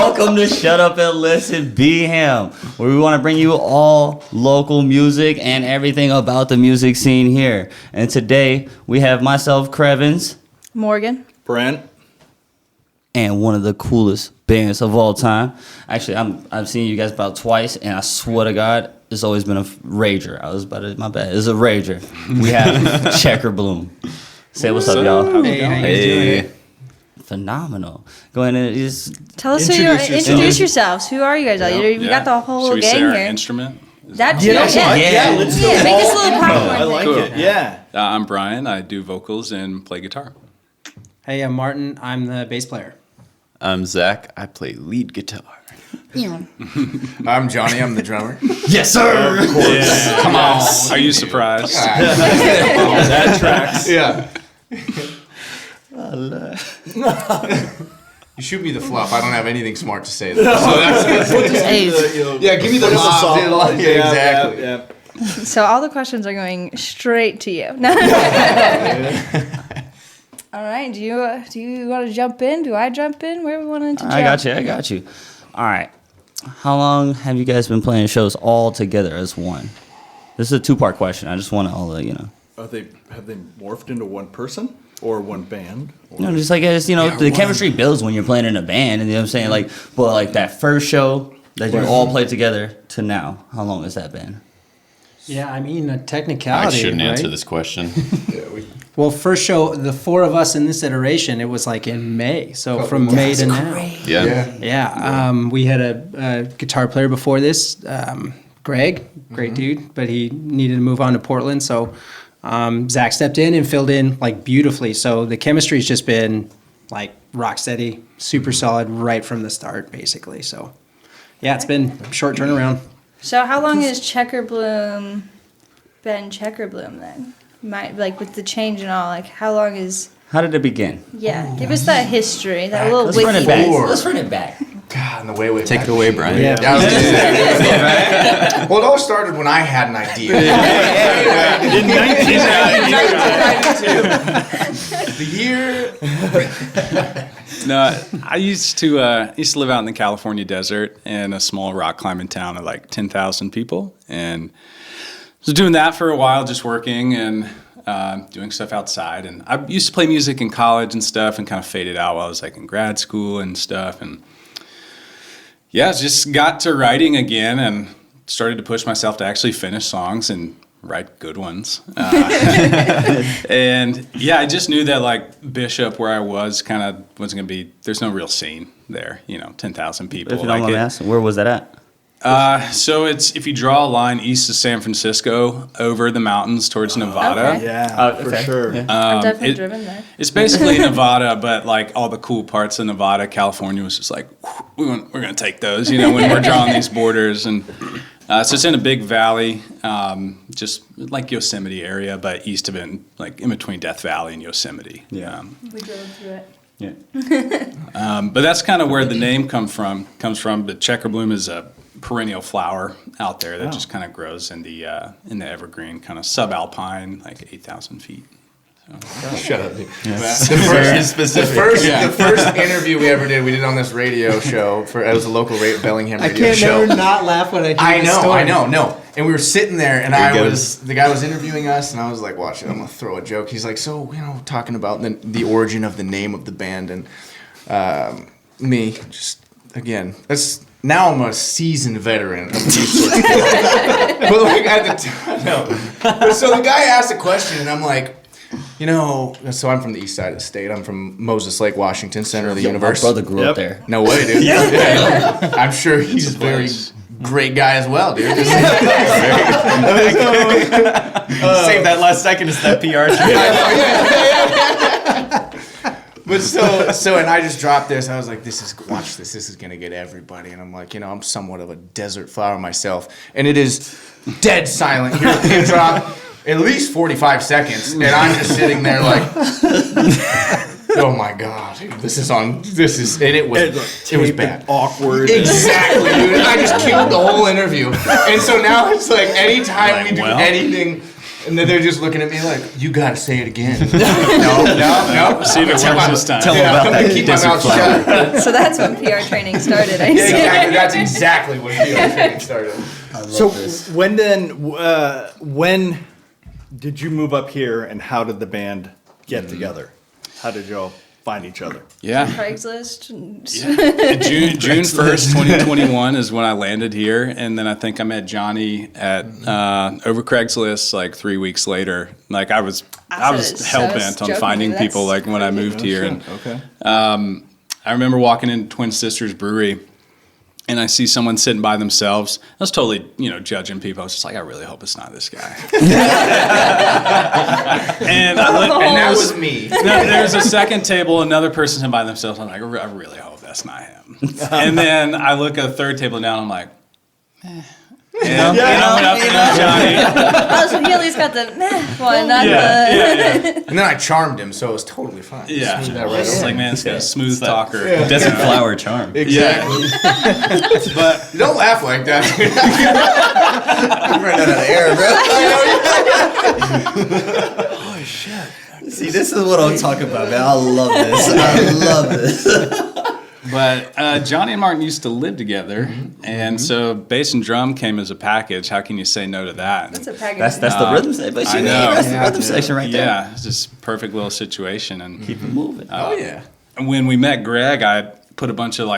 Welcome to Shut Up and Listen, Be Him, where we want to bring you all local music and everything about the music scene here. And today we have myself, CHRVNS, Morgan, Brent, and one of the coolest bands of all time. Actually, I've seen you guys about twice, and I swear to God, it's always been a rager. I was about to, my bad. It's a rager. We have CHRVNS. Say what's up, y'all. Hey. Phenomenal. Go ahead and just tell us introduce yourselves. Who are you guys? We got the whole Should we gang say our here. instrument? That's Yeah, let's go. make this a little popcorn. I like Cool. it. Yeah. I'm Brian. I do vocals and play guitar. Hey, I'm Martin. I'm the bass player. I'm Zach. I play lead guitar. I'm Johnny. I'm the drummer. yes, sir. Of course. Come on. Are you surprised? That tracks. Yeah. You shoot me the fluff. I don't have anything smart to say. Though. So that's yeah, give me the lob. Yeah, exactly. Yeah. So all the questions are going straight to you. All right. Do you want to jump in? Do I jump in? Where we want to jump? I got you. All right. How long have you guys been playing shows all together as one? This is a two-part question. I just want to all the, Have they morphed into one person or one band? Or? just like as the chemistry builds when you're playing in a band, and you know what I'm saying. But that first show that you all played together to now, how long has that been? Yeah, I mean, a technicality. I shouldn't right? answer this question. Well, first show, the four of us in this iteration, it was like in May. So from May to now. Yeah. Yeah. We had a guitar player before this, Greg, great dude, but he needed to move on to Portland. So Zach stepped in and filled in like beautifully. So the chemistry's just been like rock steady, super solid right from the start, basically. So yeah, it's been a short turnaround. So how long has CHRVNS been CHRVNS then? With the change and all, how long is? How did it begin? Yeah, give us that history, that little Let's wiki. run it back. Before. Let's run it back. God, and the way Take it away, Brian. Yeah. I was gonna say. Well, it all started when I had an idea. In 1992. The year. No, I used to live out in the California desert in a small rock climbing town of like 10,000 people, and was doing that for a while, just working and doing stuff outside. And I used to play music in college and stuff, and kind of faded out while I was like in grad school and stuff. And yeah, just got to writing again and started to push myself to actually finish songs and write good ones. And yeah, I just knew that like Bishop, where I was, kind of wasn't going to be, there's no real scene there, 10,000 people. If you don't mind me asking, where was that at? So it's, if you draw a line east of San Francisco over the mountains towards Nevada. Okay. Yeah, for sure. Yeah. I've definitely driven there. It's basically Nevada, but like all the cool parts of Nevada, California was just like, we're going to take those, when we're drawing these borders. And so it's in a big valley, just like Yosemite area, but east of it, like in between Death Valley and Yosemite. Yeah. We drove through it. Yeah. But that's kind of where the name comes from. But CHRVNS is a perennial flower out there that just kind of grows in the evergreen, kind of subalpine, like 8,000 feet. Shut up, dude. The first interview we ever did, we did on this radio show it was a local Bellingham radio show. never not laugh when I do I know. And we were sitting there, and the guy was interviewing us, and I was like, watch it, I'm going to throw a joke. He's like, so, talking about the origin of the name of the band, and me, just, again, now I'm a seasoned veteran of these sorts of things. But like at the time, no. But so the guy asked a question, and I'm like, so I'm from the east side of the state. I'm from Moses Lake, Washington, center of the universe. My brother grew up there. No way, dude. Yeah. I'm sure he's a very great guy as well, dude. Save that last second to that PR. But so, and I just dropped this. I was like, watch this. This is going to get everybody. And I'm like, I'm somewhat of a desert flower myself. And it is dead silent. Here's a pin drop, at least 45 seconds. And I'm just sitting there like, oh my God, dude, it was bad. Awkward. Exactly, dude. I just killed the whole interview. And so now it's like anytime we do anything, And then they're just looking at me like, you gotta say it again. No. See if it works this time. Tell them about that Keep my desert mouth flower. shut. So that's when PR training started. I Yeah, see. exactly. That's exactly when PR training started. So when did you move up here, and how did the band get together? How did y'all find each other? Yeah. Craigslist. June 1st, 2021 is when I landed here, and then I think I met Johnny at over Craigslist like 3 weeks later. Like I was hell bent on finding people like when I moved here, and Okay. I remember walking into Twin Sisters Brewery, and I see someone sitting by themselves. I was totally, judging people. I was just like, I really hope it's not this guy. And That was me. there's a second table, another person sitting by themselves. I'm like, I really hope that's not him. And then I look at a third table down. I'm like, And I went up to Johnny. Oh, so he at least got the meh one, not the. Yeah. And then I charmed him, so it was totally fine. Yeah. Smoothed that right It's over. like, man, this guy's a smooth talker. Desert flower charm. Exactly. But Don't laugh like that. I'm running out of air, bro. See, this is what I'm talking about, man. I love this. I love this. But Johnny and Martin used to live together, and so bass and drum came as a package. How can you say no to that? That's a package. That's the rhythm section. But I know. that's the rhythm section right there. Yeah, it's just perfect little situation. And Keep it moving. Oh, yeah. when we met Greg, I put a bunch of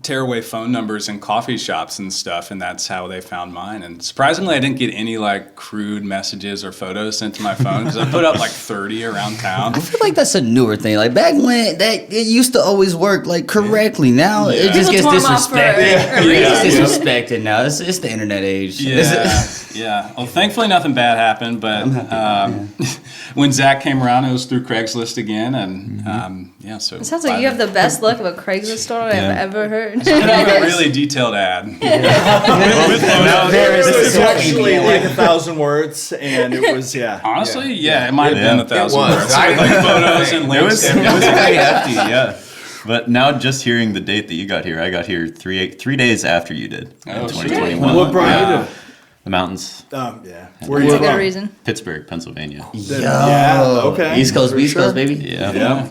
tearaway phone numbers in coffee shops and stuff, and that's how they found mine. And surprisingly, I didn't get any crude messages or photos sent to my phone because I put up 30 around town. I feel like that's a newer thing. Like back when it used to always work correctly. Now it just gets People tore 'em off for disrespected. a It gets reason. disrespected now. It's the internet age. Yeah. Well, thankfully nothing bad happened, but when Zach came around, it was through Craigslist again, and so It sounds like you have the best look of a Craigslist story I've ever heard. put out a really detailed ad. This is actually 1,000 words, and it was Honestly, it might have been 1,000 was. words. With photos and It links. was pretty hefty, yeah. But now just hearing the date that you got here, I got here 3 days after you did in Oh, shit. 2021. What brought you to? The mountains, Where That's you a good from? reason. Pittsburgh, Pennsylvania. Yeah, okay. East Coast, For East sure. Coast, baby. Yeah.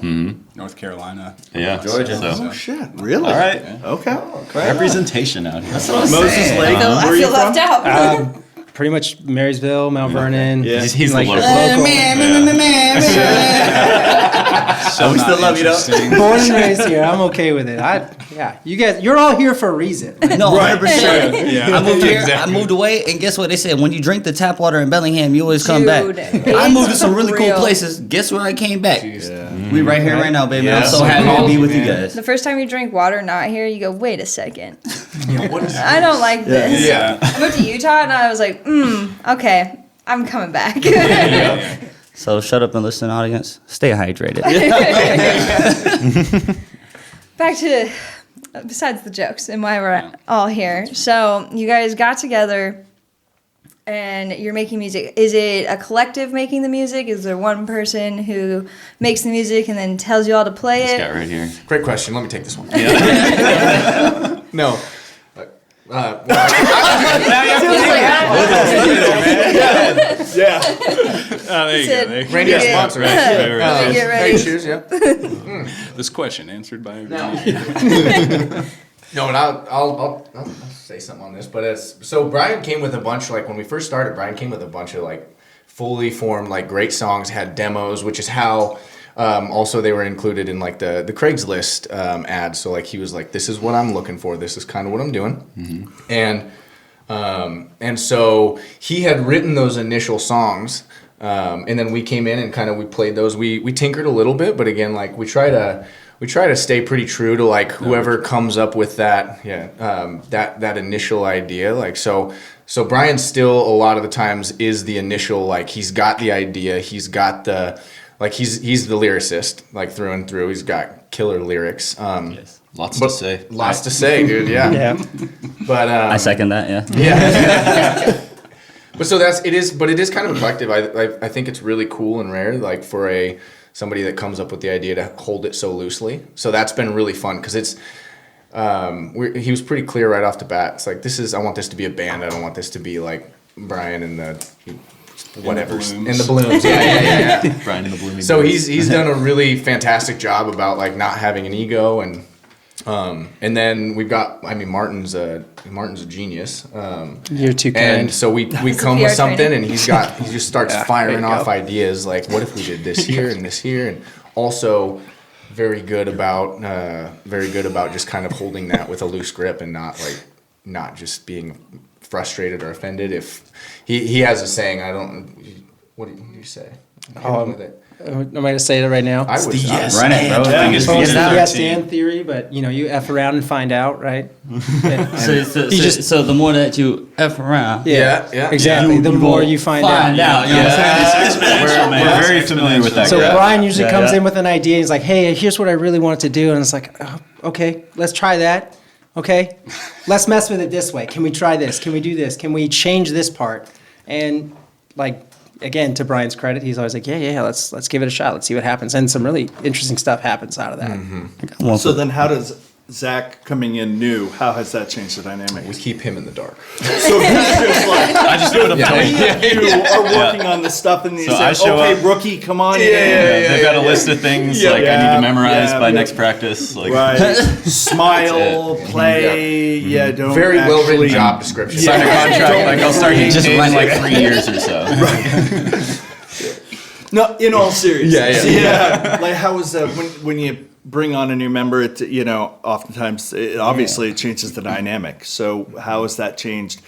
North Carolina. Yeah. Georgia. So, Oh shit! Really? all right. Okay. Representation out here. Moses Lake. I Where you feel from? left out. Pretty much Marysville, Mount Vernon. Yeah. He's the local. So we still love you, though. interesting. Born and raised here. I'm okay with it. You guys, you're all here for a reason. No, 100%. Yeah. I moved here. I moved away, and guess what they said? When you drink the tap water in Bellingham, you always come Dude, back. I moved to some really cool real. places. Guess where I came back? Yeah. We right here, right now, baby. Yeah. I'm so happy to be with you guys. The first time you drink water not here, you go, wait a second. I don't like this. Yeah. I moved to Utah and I was like, okay, I'm coming back. So shut up and listen, audience. Stay hydrated. Back to, besides the jokes and why we're all here. So you guys got together and you're making music. Is it a collective making the music? Is there one person who makes the music and then tells you all to play This it? guy right here. Great question. Let me take this one. No. Yeah. Oh, there you go. There you go. Randy, our sponsor. Right? Let me get ready. Hey, cheers, yeah. This question answered by No, and I'll say something on this, but so Brian came with a bunch, when we first started, Brian came with a bunch of fully formed great songs, had demos, which is how also they were included in the Craigslist ad. So he was like, this is what I'm looking for, this is kind of what I'm doing. And so he had written those initial songs, and then we came in and we played those. We tinkered a little bit, but again, we try to stay pretty true to whoever comes up with that that initial idea. So Brian still a lot of the times is the initial, he's got the idea, he's got the he's the lyricist through and through. He's got killer lyrics. Lots to say. Lots to say, dude. Yeah. But I second that, yeah. yeah. But so it is kind of eclectic. I think it's really cool and rare, for somebody that comes up with the idea to hold it so loosely. So that's been really fun because it's. He was pretty clear right off the bat. It's I want this to be a band. I don't want this to be Brian and the whatever In the in the blooms. Yeah. Brian and the Blooming So Boys. he's done a really fantastic job about like not having an ego and then we've got Martin's a genius. You're too kind. And so we come PR with something training. and he just starts firing off ideas like what if we did this here and this here, and also very good about just kind of holding that with a loose grip and not just being frustrated or offended. If he has a saying, what do you say? With it. Am I going to say it right now? I would yes Run it, bro. and. It's Get it the out. yes and theory, but you F around and find out, right? So the more that you F around, Yeah. Exactly. The more you find out. You know what I'm saying? We're very familiar with that. So graph. Brian usually comes yeah. in with an idea. He's like, "Hey, here's what I really want to do," and it's like, oh, "Okay, let's try that. Okay, let's mess with it this way. Can we try this? Can we do this? Can we change this part?" And like again, to Brian's credit, he's always like, "Yeah, let's give it a shot. Let's see what happens." And some really interesting stuff happens out of that. So then how does Zach coming in new, how has that changed the dynamic? We keep him in the dark. So he's just like, I just put them you are working on this stuff and you So I say, show okay, up- rookie, come on in. They've got a list of things like I need Yeah, to memorize yeah, by yeah. next practice. Like, Right. Smile, That's it. play, don't Very well written actually- job description. sign a contract. Like I'll start getting Just paid in run like it. 3 years or so. No, in all seriousness. Yeah. Yeah. Like how is that when you bring on a new member, oftentimes obviously it changes the dynamic. So how has that changed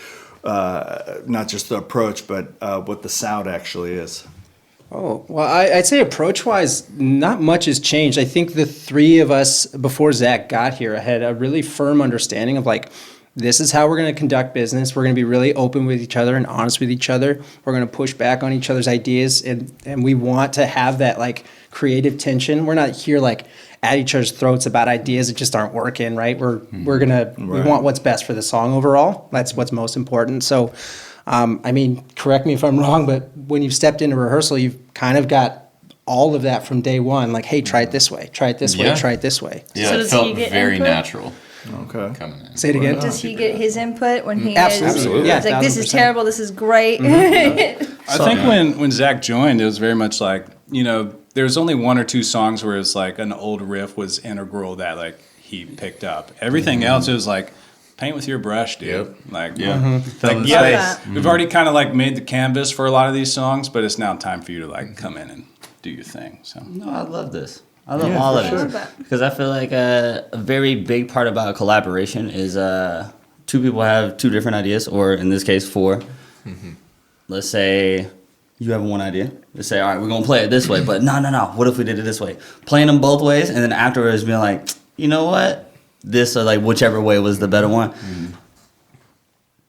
not just the approach, but what the sound actually is? Oh, well, I'd say approach-wise, not much has changed. I think the three of us, before Zach got here, had a really firm understanding of like, this is how we're going to conduct business. We're going to be really open with each other and honest with each other. We're going to push back on each other's ideas, and we want to have that like creative tension. We're not here like at each other's throats about ideas that just aren't working, right? We want what's best for the song overall. That's what's most important. So, correct me if I'm wrong, but when you've stepped into rehearsal, you've kind of got all of that from day one. Like, hey, try it this way, try it this way, Yeah. try it this way. Yeah, So it does felt he get very input? natural Okay. coming in. Say it again. Does he get his input when he Absolutely. is? Yeah, It's like, this is 1000%. terrible, this is great. I think when Zach joined, it was very much like, there was only one or two songs where it's like an old riff was integral that like he picked up. Everything else, it was like, paint with your brush, dude. Yep. Like, Yeah. like yeah, we've already kind of like made the canvas for a lot of these songs, but it's now time for you to like come in and do your thing. So No, I love this. I love all of sure. it because I feel like a very big part about collaboration is two people have two different ideas, or in this case, four. Let's say you have one idea. Let's say, all right, we're gonna play it this way, but no. What if we did it this way? Playing them both ways, and then afterwards being like, you know what? This or like whichever way was the better one.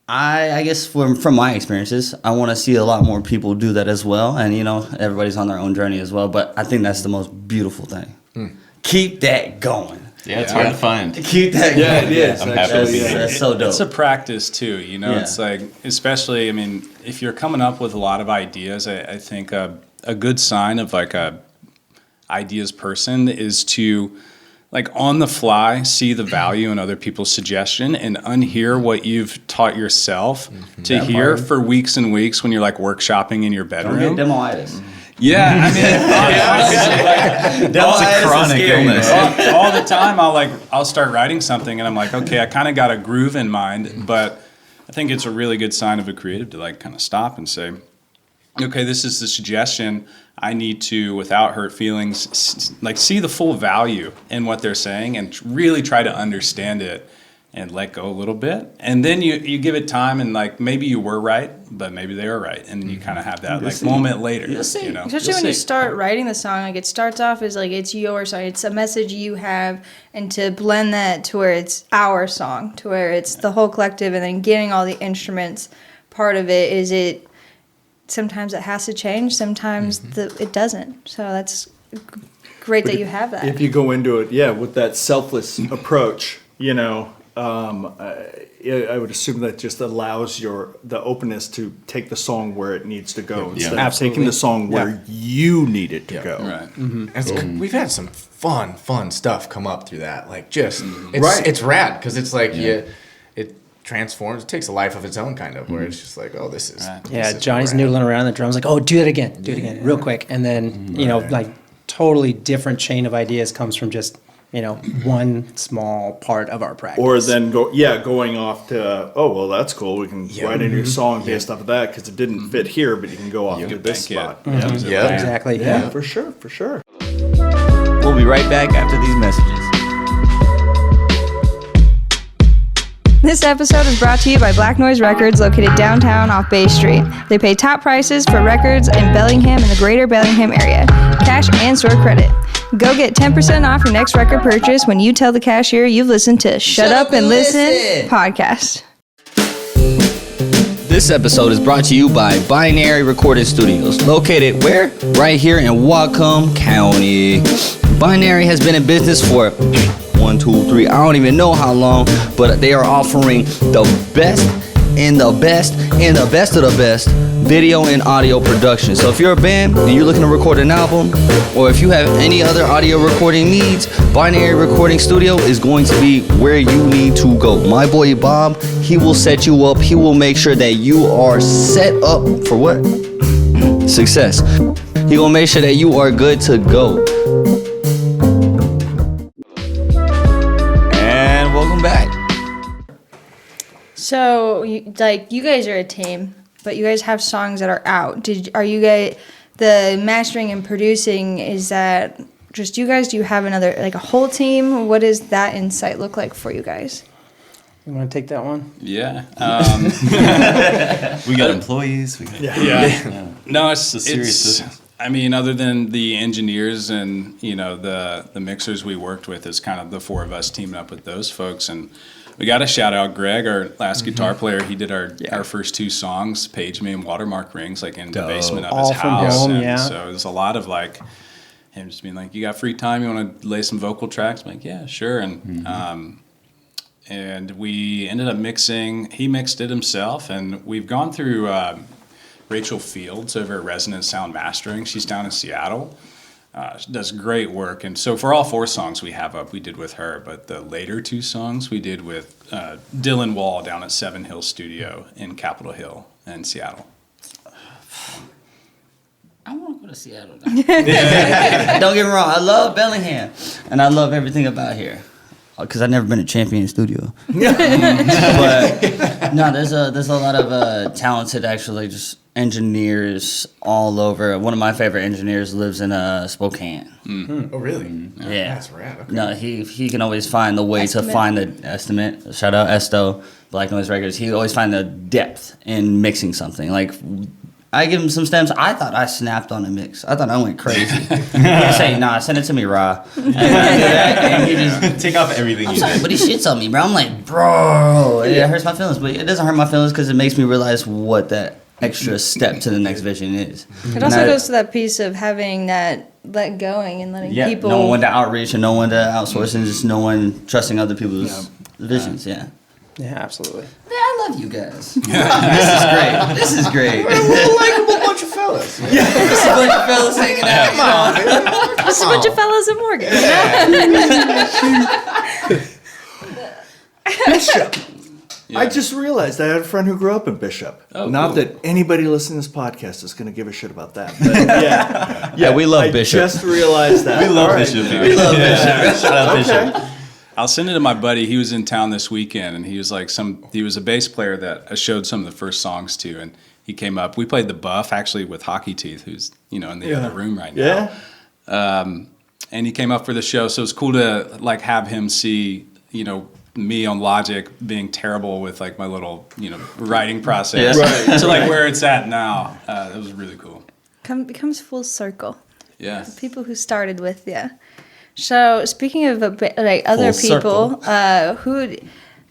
I guess from my experiences, I want to see a lot more people do that as well, and everybody's on their own journey as well. But I think that's the most beautiful thing. Keep that going. Yeah, it's hard to find. Keep that Yeah, going. it is. I'm happy to be Actually, here. That's so dope. it's a practice too, It's like, especially, if you're coming up with a lot of ideas, I think a good sign of like a ideas person is to like on the fly see the value in other people's suggestion and unhear what you've taught yourself to hear for weeks and weeks when you're like workshopping in your Don't bedroom. get demoitis. Yeah, That's a chronic illness. all the time I'll start writing something and I'm like, okay, I kind of got a groove in mind, but I think it's a really good sign of a creative to like kind of stop and say, okay, this is the suggestion. I need to, without hurt feelings, like see the full value in what they're saying and really try to understand it and let go a little bit. And then you give it time and like maybe you were right, but maybe they were right. And you kind of have that like moment later. You'll see. Especially when you start writing the song, like it starts off as like it's your song, it's a message you have, and to blend that to where it's our song, to where it's the whole collective, and then getting all the instruments part of it is it. Sometimes it has to change, sometimes it doesn't. So that's great that you have that. If you go into it, with that selfless approach, I would assume that just allows the openness to take the song where it needs to go instead of Absolutely. taking the song where you need it to go. Right. We've had some fun stuff come up through that. Like just Right. it's rad because it's like transforms. It takes a life of its own, kind of, where it's just like, oh, this is. Right. Yeah, this is Johnny's where we're noodling around the drums like, oh, do it again, real quick. And then, like totally different chain of ideas comes from just, one small part of our practice. Or then going off to, oh, well, that's cool. We can write a new song based off of that because it didn't fit here, but you can go off to this spot. Yeah. Exactly. Yeah, for sure. We'll be right back after these messages. This episode is brought to you by Black Noise Records, located downtown off Bay Street. They pay top prices for records in Bellingham and the greater Bellingham area. Cash and store credit. Go get 10% off your next record purchase when you tell the cashier you've listened to Shut Up and Listen podcast. This episode is brought to you by Binary Recording Studios, located where? Right here in Whatcom County. Binary has been in business for 1, 2, 3, I don't even know how long, but they are offering the best and the best and the best of the best video and audio production. So if you're a band and you're looking to record an album, or if you have any other audio recording needs, Binary Recording Studio is going to be where you need to go. My boy Bob, he will set you up. He will make sure that you are set up for what? Success. He will make sure that you are good to go. And welcome back. So, you guys are a team, but you guys have songs that are out. Are you guys, the mastering and producing, is that just you guys? Do you have another, a whole team? What does that insight look like for you guys? You want to take that one? Yeah. We got employees. No, it's a serious business. I mean, other than the engineers and the mixers we worked with, is kind of the four of us teaming up with those folks. And we got to shout out Greg, our last guitar player. He did our first 2 songs, Page Me and Watermark Rings, in the basement of All his from house. home, And yeah. so it was a lot of him just being like, "You got free time? You want to lay some vocal tracks?" I'm like, "Yeah, sure." And we ended up mixing. He mixed it himself, and we've gone through Rachel Fields over at Resonance Sound Mastering. She's down in Seattle. She does great work. And so for all 4 songs we have up, we did with her. But the later 2 songs we did with Dylan Wall down at 7 Hill Studio in Capitol Hill in Seattle. I want to go to Seattle now. Don't get me wrong. I love Bellingham, and I love everything about here. Because I've never been a champion studio. But no, there's a lot of talented, actually, just engineers all over. One of my favorite engineers lives in Spokane. Oh, really? Yeah. That's rad. Okay. No, he can always find the way to find the estimate. Shout out Esto, Black Noise Records. He always find the depth in mixing something. I give him some stems. I thought I snapped on a mix. I thought I went crazy. He'd say, "Nah, send it to me raw." And I do that, and he just Take off everything you sorry, did. but he shits on me, bro. I'm like, bro, it hurts my feelings, but it doesn't hurt my feelings because it makes me realize what that extra step to the next vision is. It also goes to that piece of having that let going and letting people. Knowing when to outreach and knowing when to outsource and just knowing, trusting other people's visions. Yeah. Yeah, absolutely. Man, I love you guys. This is great. We're a likable bunch of fellas. This is a bunch of fellas hanging out. Come on, man. Just a bunch of fellas in Morgan. Bishop. I just realized I had a friend who grew up in Bishop. Oh, Not cool. that anybody listening to this podcast is going to give a shit about that. But Yeah, we love I Bishop. just realized that. We love All right. Bishop. We love Bishop. Shout out Bishop. Okay. I'll send it to my buddy. He was in town this weekend, and he was he was a bass player that I showed some of the first songs to, and he came up. We played the Buff actually with Hockey Teeth, who's in the other room right now. Yeah. And he came up for the show, so it's cool to have him see me on Logic being terrible with my little writing process. Yeah. Right. So where it's at now, that was really cool. Becomes full circle. Yeah. People who started with you. So speaking of other Full people,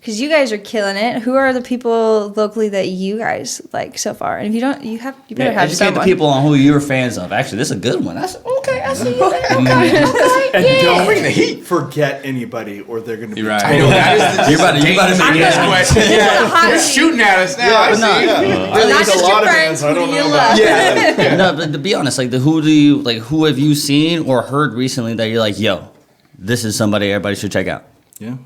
because you guys are killing it. Who are the people locally that you guys like so far? And if you don't, you better have educate someone. the people on who you're fans of. Actually, this is a good one. That's okay. I see you there. And don't Bring the heat. forget anybody, or they're going to be. You're right. I know that is the You better make dangerous it. question. You're shooting at us now. I but see. no, Not there's just a lot your of friends, bands I don't who know you about. love. Yeah. No, but to be honest, who have you seen or heard recently that you're like, yo, this is somebody everybody should check out? Yeah.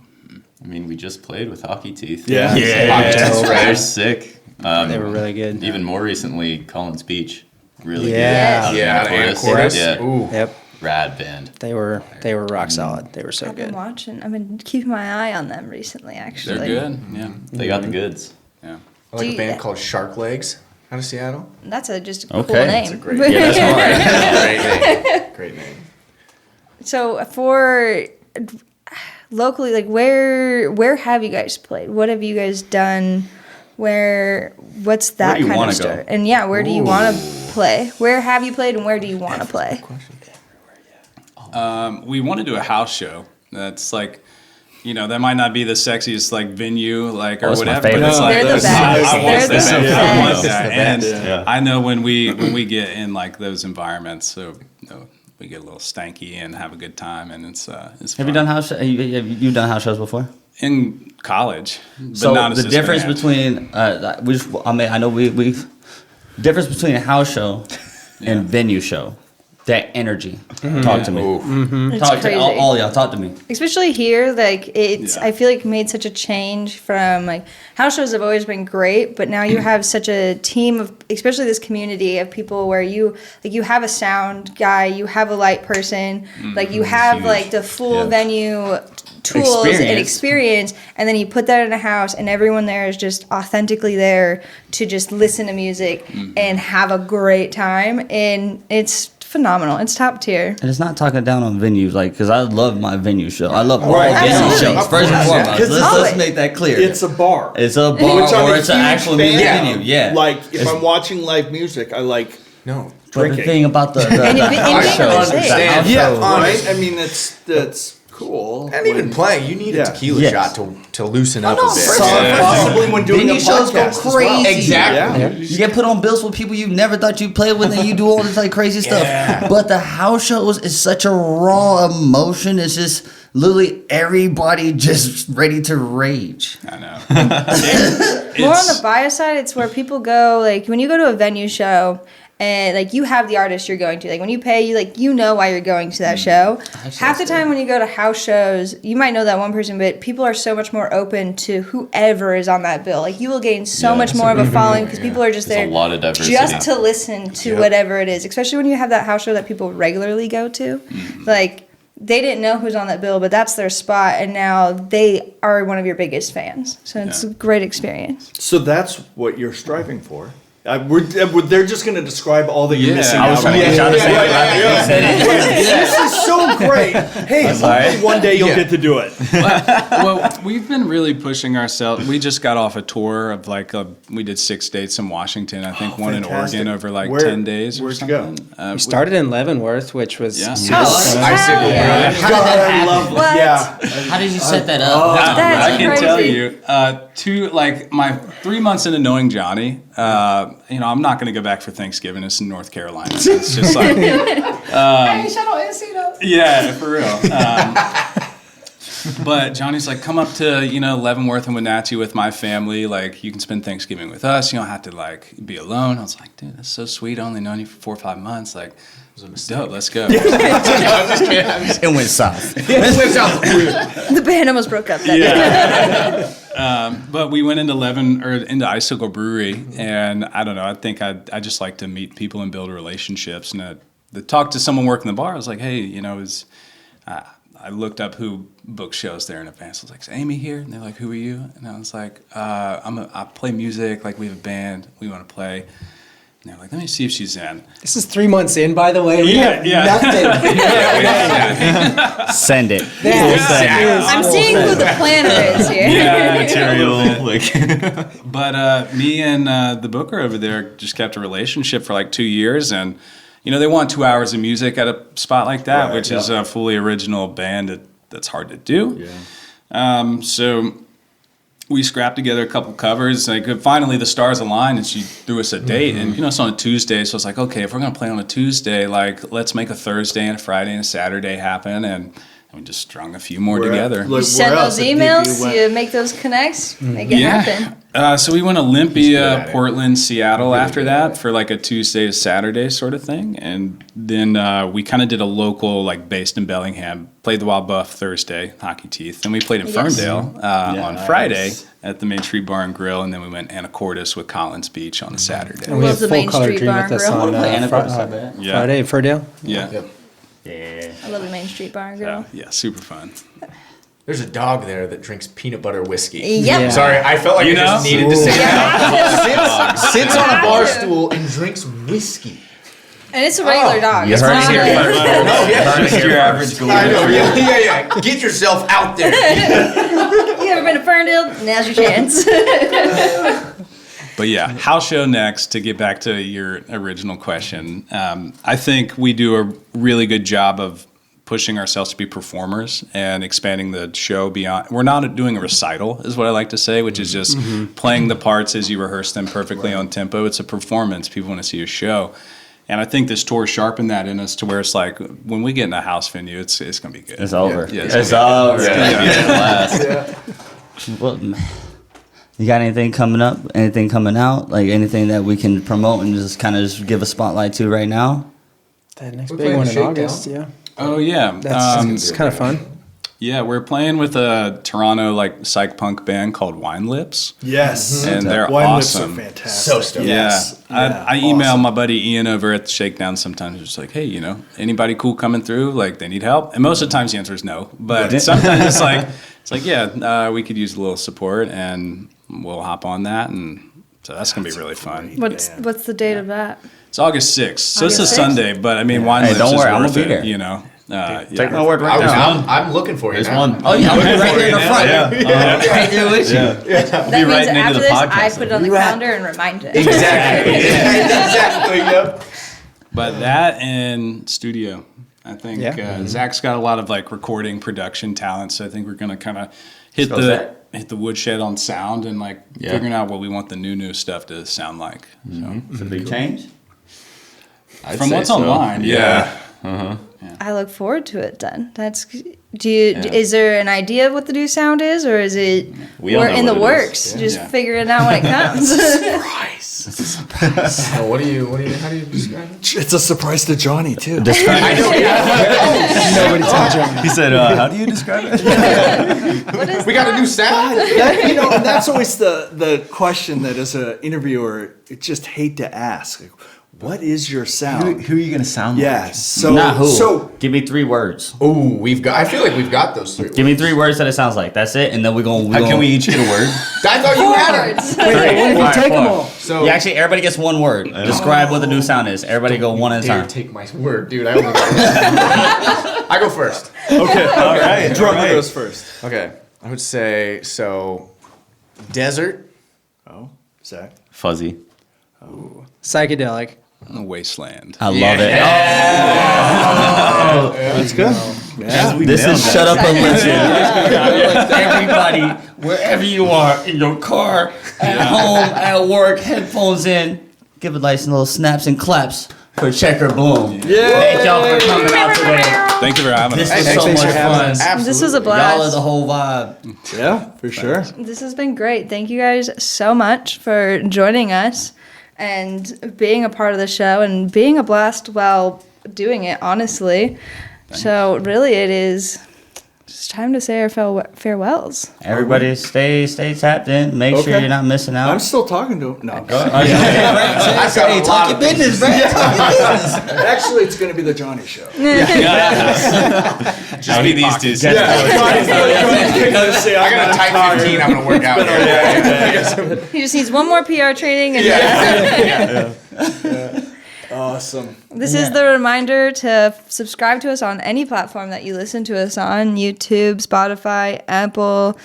I mean, we just played with Hockey Teeth. Yeah. They're sick. They were really good. Even more recently, Colin's Beach. Really Yeah. good. Yeah, Anacortes. Anacortes. Yeah. Ooh. Yep. Rad band. They were rock solid. They were so I've been good. watching. I've been keeping my eye on them recently. Actually, They're good. Yeah. They got the goods. Yeah. I like Do a band you- called Shark Legs out of Seattle. That's just a Okay. cool That's name. a great- yeah, that's Great name. Great name. So for locally, like where have you guys played? What have you guys done? What's that do you kind wanna of go? story? And yeah, where do you want to play? Where have you played and where do you want to play? We want to do a house show. That's like, that might not be the sexiest like venue, like or Oh, it's my whatever. favorite. But it's like They're the those- best. I want They're the that. best. I want It's that. the And best. Yeah. I know when we get in like those environments, so we get a little stanky and have a good time, and it's Have fun. you done house? Have you done house shows before? in college? But So not the as difference band. between I know we difference between a house show and venue show, that energy. Talk to me. It's Talk crazy. to all y'all. Talk to me. Especially here, like it's Yeah. I feel like made such a change from like house shows have always been great, but now you have such a team of, especially this community of people where you have a sound guy, you have a light person, like you have huge. like the full Yeah. venue tools and Experience. experience, and then you put that in a house and everyone there is just authentically there to just listen to music and have a great time, and it's phenomenal. It's top tier. And it's not talking down on venues, like, because I love my venue show. I love all Right. venue Absolutely. shows. Of First and course, foremost, yeah. 'Cause let's always- make that clear. It's a bar. It's a bar, Which I'm or a it's an huge actual fan music of. venue. Yeah. Like if I'm watching live music, I like No. but the drinking. thing about the And house being on the shows, stage. the house Yeah, shows- right. I mean, that's cool. And even playing, you need Yeah. a tequila Yes. shot to loosen up no, a bit. for So sure. possibly when doing Venue a shows go podcast as well. crazy. Exactly. Yeah. You get put on bills with people you never thought you'd play with, and you do all this like crazy stuff. But the house shows is such a raw emotion. It's just literally everybody just ready to rage. I know. More on the bio side, it's where people go, like when you go to a venue show and like you have the artist you're going to, like when you pay, you know why you're going to that show. Half the time when you go to house shows, you might know that one person, but people are so much more open to whoever is on that bill. Like you will gain so Yeah. much more of a following because people are just There's there a lot of diversity. just to listen to whatever it is, especially when you have that house show that people regularly go to. Like they didn't know who's on that bill, but that's their spot, and now they are one of your biggest fans. So it's a great experience. So that's what you're striving for. They're just going to describe all that you're Yeah. missing I out was on. trying to get y'all to say This is so great. Hey, hopefully one day you'll get to do it. Well, we've been really pushing ourselves. We just got off a tour of we did 6 dates in Washington. I think one fantastic. in Oregon over like Where- 10 days or where'd you go? something. We started in Leavenworth, which was Yeah. super Oh, fun. Icicle, yeah. How did that happen? What? Yeah. How did you set that up? That's I can tell crazy. you, my 3 months into knowing Johnny, I'm not going to go back for Thanksgiving. It's in North Carolina. It's just like, yeah, for real. But Johnny's like, come up to, Leavenworth and Wenatchee with my family. Like, you can spend Thanksgiving with us. You don't have to, be alone. I was like, dude, that's so sweet. I only known you for 4 or 5 months. Like, dope, let's go. It went south. The band almost broke up that day. But we went into into Icicle Brewery, and I don't know. I think I just like to meet people and build relationships. And to talk to someone working the bar, I was like, hey, I looked up who booked shows there in advance. I was like, is Amy here? And they're like, who are you? And I was like, I play music. Like we have a band. We want to play. And they're like, let me see if she's in. This is 3 months in, by the way. We Yeah, have yeah. nothing. Send it. I'm seeing who the planner is here. Yeah, Material, But me and the booker over there just kept a relationship for like 2 years, and they want 2 hours of music at a spot like that, Right, which is a fully original band that's hard to do. Yeah. So we scrapped together a couple covers. Like finally, the stars aligned, and she threw us a date. And it's on a Tuesday, so it's like, okay, if we're gonna play on a Tuesday, like let's make a Thursday and a Friday and a Saturday happen. And we just strung a few more Where- together. like, You send where those else have emails, went? you make those connects, make it happen. So we went Olympia, it. Portland, Seattle after that for like a Tuesday to Saturday sort of thing. And then we kind of did a local, like based in Bellingham, played the Wild Buff Thursday, Hockey Teeth. Then we played in Yes. Ferndale on Nice. Friday at the Main Street Bar and Grill. And then we went Anacortes with Collins Beach on Saturday. And we Love have the full Main color Street dream Bar with and us Grill. on Play Anacortes, I bet. Yeah. Friday in Ferdale. Yeah. Yeah. I love the Main Street Bar and Grill. Yeah, super fun. There's a dog there that drinks peanut butter whiskey. Yep. Yeah. Sorry, I felt like You I just know? needed to say that. Yeah. Sits on a bar Yeah. stool and drinks whiskey. And it's a regular dog. You It's heard not it here a- first. No, yeah. Just your average I know, golden yeah. Get yourself out there. You ever been to Ferndale? Now's your chance. But yeah, house show next, to get back to your original question. I think we do a really good job of pushing ourselves to be performers and expanding the show beyond. We're not doing a recital, is what I like to say, which is just playing the parts as you rehearse them perfectly on tempo. It's a performance. People want to see a show. And I think this tour sharpened that in us to where it's like, when we get in a house venue, it's going to be good. It's over. Yeah, it's over. last. Well, you got anything coming up? Anything coming out? Like anything that we can promote and just kind of just give a spotlight to right now? That next We're big playing one in Shakedown. August, yeah. Oh, yeah. That's it's kind of fun. Yeah, we're playing with a Toronto psych punk band called Wine Lips. Yes. And they're Wine awesome. Lips are fantastic. So stoked. Yes. I email my buddy Ian over at the Shakedown sometimes, just like, hey, anybody cool coming through? Like, they need help? And most of the times the answer is no. But sometimes it's like, yeah, we could use a little support, and we'll hop on that. And so that's going to be really fun. What's the date of that? It's August 6th. So it's August a 6th? Sunday, but I mean, Wine Hey, Lips don't is worry, I'm worth gonna be it, there. Take my word right now. I'm looking for you. There's now. one. Oh yeah, I'm right there in the front. Right there with you. That means writing that into after the this, I podcast. put it on the calendar and remind it. Exactly. Exactly. Yep. But that and studio. I think Yeah. Zach's got a lot of recording production talent, so I think we're gonna kind of hit Let's go, Zach. the woodshed on sound and figuring out what we want the new stuff to sound like. So. It's a big change. I'd From say what's so. online, yeah. I look forward to it. Then is there an idea of what the new sound is, or is it We don't we're know in the what it is. works? Yeah. Just Yeah. figure it out when it comes. So how do you describe it? It's a surprise to Johnny too. I know. Nobody tell John. He said, how do you describe it? What is We got a that? new sound. And that's always the question that as an interviewer, I just hate to ask. Like, what is your sound? Who are you going to sound Yeah. like? So Not who. So Give me 3 words. Ooh, I feel like we've got those three. Give me 3 words that it sounds like. That's it, and then we're going. How can we each get a word? I thought you had it. Words. What if you take them all? So Yeah, actually, everybody gets 1 word. Describe what the new sound is. Everybody go one at a dare time. take my word, dude. I only got I go first. okay, All right. Drummer goes first. Okay, I would say desert. Oh, Zach. Fuzzy. Psychedelic. A wasteland. I love it. That's good. Yeah. This is Shut Up and Listen. Everybody, wherever you are, in your car, at home, at work, headphones in, give it like some little snaps and claps for Checker Bloom. Thank y'all for coming out today. Thank you for having This us. was so Thanks much for having fun. us. This was a Y'all are blast. the whole vibe. Yeah, for sure. This has been great. Thank you guys so much for joining us and being a part of the show and being a blast while doing it, honestly. So really it is just time to say our farewells. Everybody stay tapped in. Make sure Okay. you're not missing out. I'm still talking to him. No. Hey, talk your business, Brent. Talk your business. Actually, it's going to be the Johnny show. Just be these two. Johnny's I got a type 15. I'm gonna work out. He just needs one more PR training and Awesome. This is the reminder to subscribe to us on any platform that you listen to us on: YouTube, Spotify, Apple.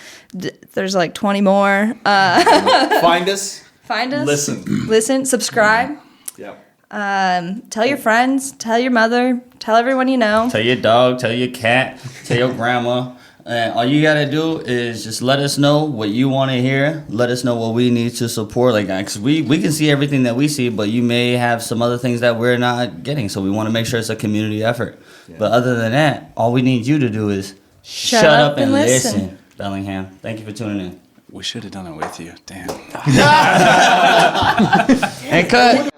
There's like 20 more. Find us. Find us. Listen. Subscribe. Yep. Tell your friends. Tell your mother. Tell everyone you know. Tell your dog, tell your cat, tell your grandma. And all you gotta do is just let us know what you want to hear. Let us know what we need to support. Cause we can see everything that we see, but you may have some other things that we're not getting. So we want to make sure it's a community effort. Yeah. But other than that, all we need you to do is Shut up and listen. Bellingham. Thank you for tuning in. We should have done it with you. Damn. And cut.